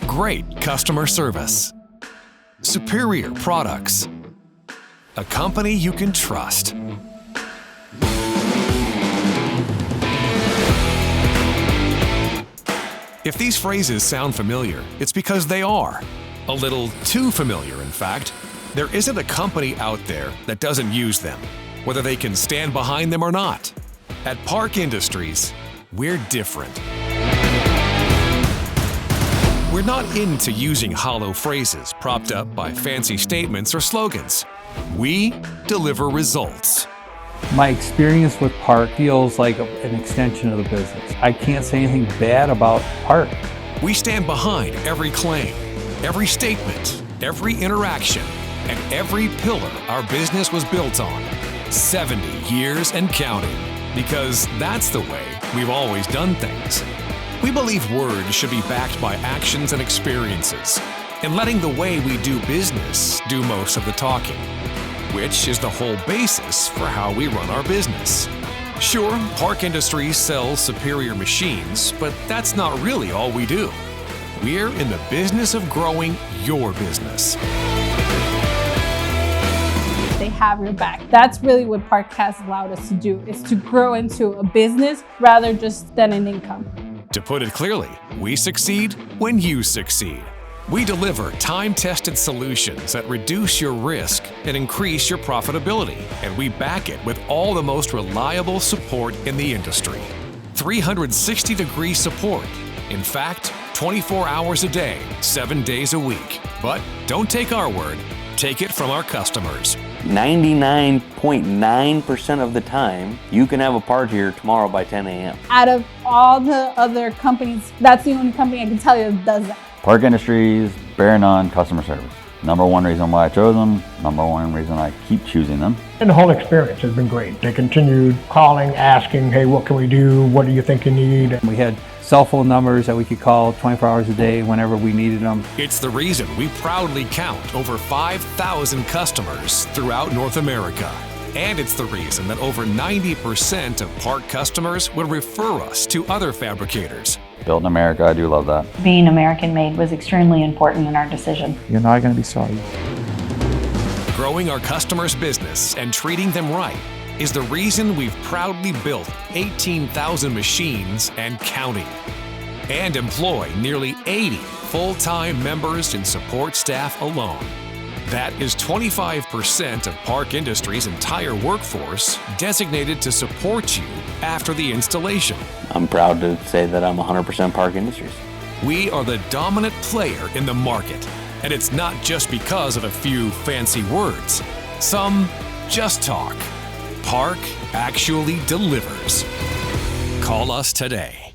great customer service, superior products, a company you can trust. If these phrases sound familiar, it's because they are. A little too familiar, in fact. There isn't a company out there that doesn't use them, whether they can stand behind them or not. At Park Industries, we're different. We're not into using hollow phrases propped up by fancy statements or slogans. We deliver results. My experience with Park feels like an extension of the business. I can't say anything bad about Park. We stand behind every claim, every statement, every interaction, and every pillar our business was built on. 70 years and counting, because that's the way we've always done things. We believe words should be backed by actions and experiences, and letting the way we do business do most of the talking, which is the whole basis for how we run our business. Sure, Park Industries sells superior machines, but that's not really all we do. We're in the business of growing your business. They have your back. That's really what Park has allowed us to do, is to grow into a business rather just than an income. To put it clearly, we succeed when you succeed. We deliver time-tested solutions that reduce your risk and increase your profitability, and we back it with all the most reliable support in the industry. 360-degree support. In fact, 24 hours a day, 7 days a week. But don't take our word, take it from our customers. 99.9% of the time, you can have a part here tomorrow by 10 a.m. Out of all the other companies, that's the only company I can tell you that does that. Park Industries, bar none, customer service. Number one reason why I chose them, number one reason I keep choosing them. And the whole experience has been great. They continued calling, asking, hey, what can we do? What do you think you need? We had cell phone numbers that we could call 24 hours a day whenever we needed them. It's the reason we proudly count over 5,000 customers throughout North America. And it's the reason that over 90% of Park customers would refer us to other fabricators. Built in America, I do love that. Being American made was extremely important in our decision. You're not going to be sorry. Growing our customers' business and treating them right is the reason we've proudly built 18,000 machines and counting, and employ nearly 80 full-time members and support staff alone. That is 25% of Park Industries' entire workforce designated to support you after the installation. I'm proud to say that I'm 100% Park Industries. We are the dominant player in the market, and it's not just because of a few fancy words. Some just talk. Park actually delivers. Call us today.